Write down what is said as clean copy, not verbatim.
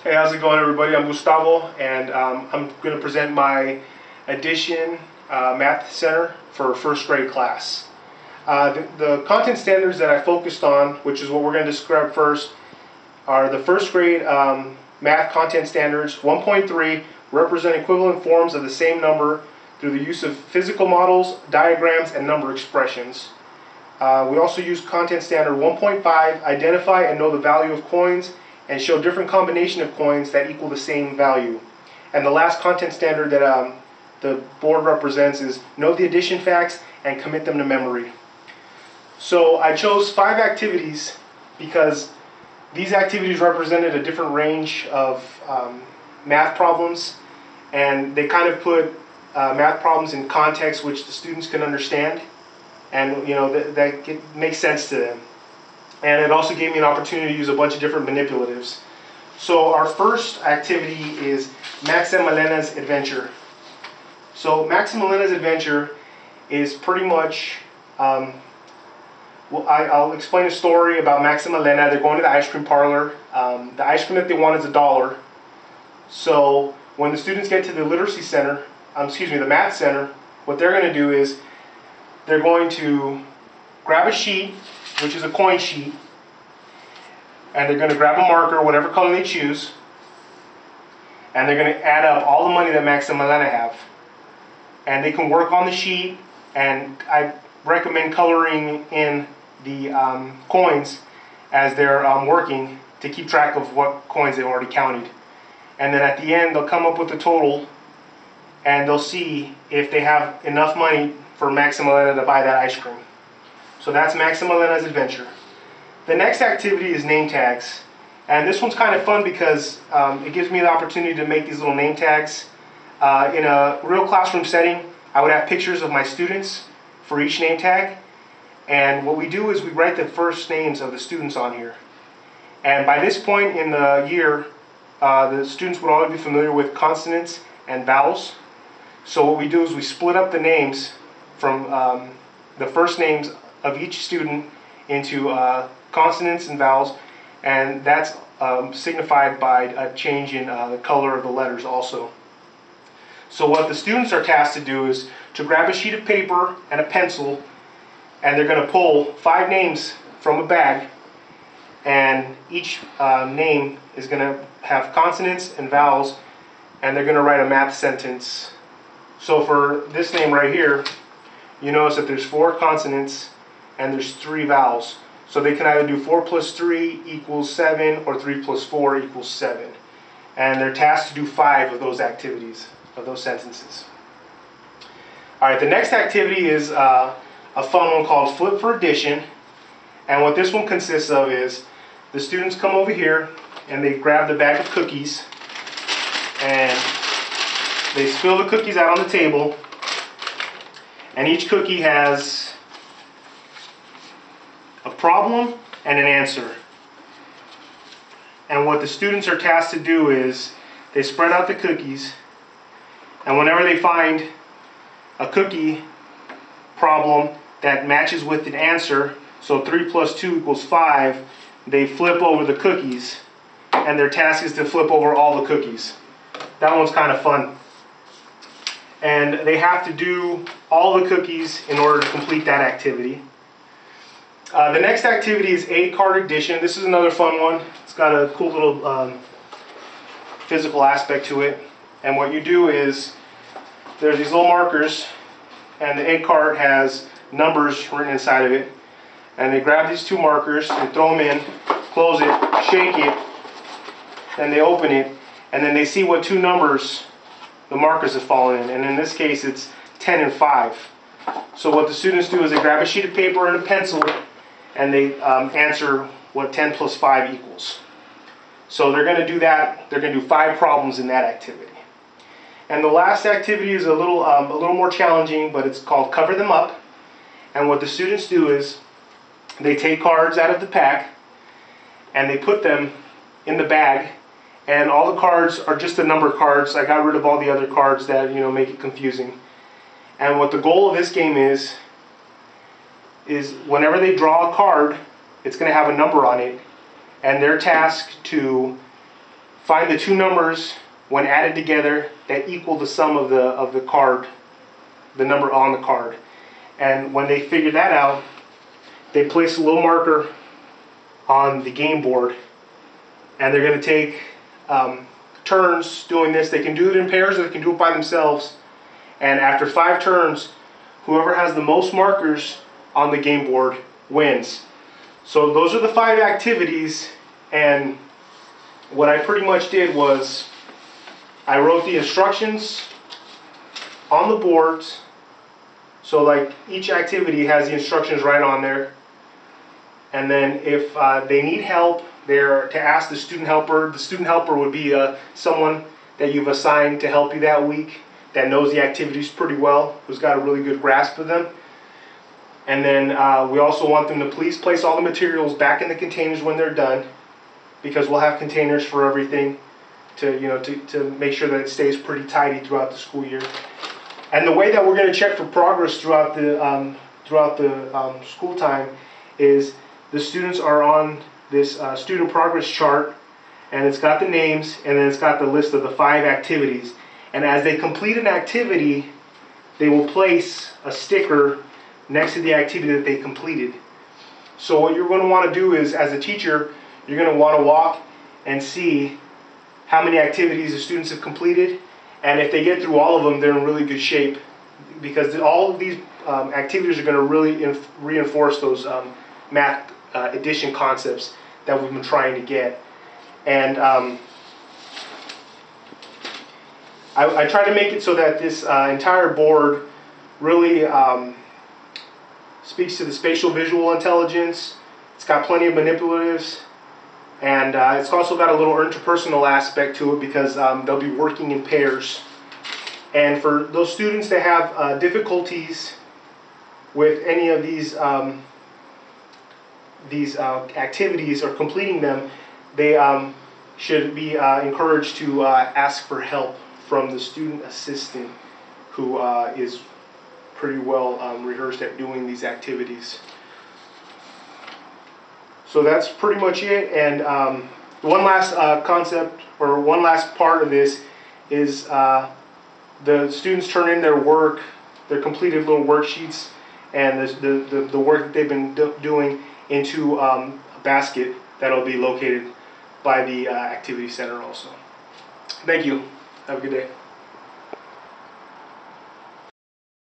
Hey, how's it going, everybody? I'm Gustavo, and I'm going to present my addition math center for first grade class. The content standards that I focused on, which is what we're going to describe first, are the first grade math content standards. 1.3 represent equivalent forms of the same number through the use of physical models, diagrams, and number expressions. We also use content standard 1.5, identify and know the value of coins and show different combination of coins that equal the same value. And the last content standard that the board represents is know the addition facts and commit them to memory. So I chose 5 activities because these activities represented a different range of math problems, and they kind of put math problems in context which the students can understand, and that makes sense to them. And it also gave me an opportunity to use a bunch of different manipulatives. So our first activity is Max and Malena's Adventure. So Max and Malena's Adventure is pretty much, I'll explain a story about Max and Malena. They're going to the ice cream parlor. The ice cream that they want is $1. So when the students get to the literacy center, the math center, what they're going to do is they're going to grab a sheet, which is a coin sheet, and they're going to grab a marker, whatever color they choose, and they're going to add up all the money that Max and Malena have. And they can work on the sheet, and I recommend coloring in the coins as they're working to keep track of what coins they've already counted. And then at the end, they'll come up with the total, and they'll see if they have enough money for Max and Malena to buy that ice cream. So that's Max and Malena's Adventure. The next activity is name tags. And this one's kind of fun because it gives me the opportunity to make these little name tags. In a real classroom setting, I would have pictures of my students for each name tag. And what we do is we write the first names of the students on here. And by this point in the year, the students would already be familiar with consonants and vowels. So what we do is we split up the names from the first names of each student into consonants and vowels, and that's signified by a change in the color of the letters also. So what the students are tasked to do is to grab a sheet of paper and a pencil, and they're going to pull 5 names from a bag, and each name is going to have consonants and vowels, and they're going to write a math sentence. So for this name right here, you notice that there's 4 consonants and there's 3 vowels. So they can either do 4 plus 3 equals 7 or 3 plus 4 equals 7. And they're tasked to do 5 of those activities, of those sentences. Alright, the next activity is a fun one called Flip for Addition. And what this one consists of is the students come over here and they grab the bag of cookies and they spill the cookies out on the table. And each cookie has a problem and an answer. And what the students are tasked to do is they spread out the cookies, and whenever they find a cookie problem that matches with an answer, so 3 plus 2 equals 5, they flip over the cookies, and their task is to flip over all the cookies. That one's kind of fun. And they have to do all the cookies in order to complete that activity. The next activity is 8-card addition. This is another fun one. It's got a cool little physical aspect to it. And what you do is there's these little markers, and the 8 card has numbers written inside of it. And they grab these 2 markers and throw them in, close it, shake it, then they open it, and then they see what 2 numbers the markers have fallen in. And in this case, it's 10 and 5. So what the students do is they grab a sheet of paper and a pencil, and they answer what 10 plus 5 equals. So they're going to do that. They're going to do 5 problems in that activity. And the last activity is a little more challenging, but it's called Cover Them Up. And what the students do is they take cards out of the pack and they put them in the bag, and all the cards are just the number cards. I got rid of all the other cards that make it confusing. And what the goal of this game is whenever they draw a card, it's going to have a number on it, and they're tasked to find the two numbers when added together that equal the sum of the card, the number on the card. And when they figure that out, they place a little marker on the game board, and they're going to take turns doing this. They can do it in pairs, or they can do it by themselves. And after 5 turns, whoever has the most markers on the game board wins. So those are the 5 activities, and what I pretty much did was I wrote the instructions on the boards. So like each activity has the instructions right on there. And then if they need help, they're to ask the student helper. The student helper would be someone that you've assigned to help you that week, that knows the activities pretty well, who's got a really good grasp of them. And then we also want them to please place all the materials back in the containers when they're done, because we'll have containers for everything to make sure that it stays pretty tidy throughout the school year. And the way that we're going to check for progress throughout the school time is the students are on this student progress chart, and it's got the names, and then it's got the list of the 5 activities. And as they complete an activity, they will place a sticker next to the activity that they completed. So what you're going to want to do is, as a teacher, you're going to want to walk and see how many activities the students have completed, and if they get through all of them, they're in really good shape, because all of these activities are going to really reinforce those math addition concepts that we've been trying to get. And I try to make it so that this entire board really speaks to the spatial visual intelligence. It's got plenty of manipulatives, and it's also got a little interpersonal aspect to it, because they'll be working in pairs. And for those students that have difficulties with any of these activities or completing them, they should be encouraged to ask for help from the student assistant, who is pretty well rehearsed at doing these activities. So that's pretty much it. And one last concept, or one last part of this, is the students turn in their work, their completed little worksheets, and the work that they've been doing into a basket that'll be located by the activity center also. Thank you. Have a good day.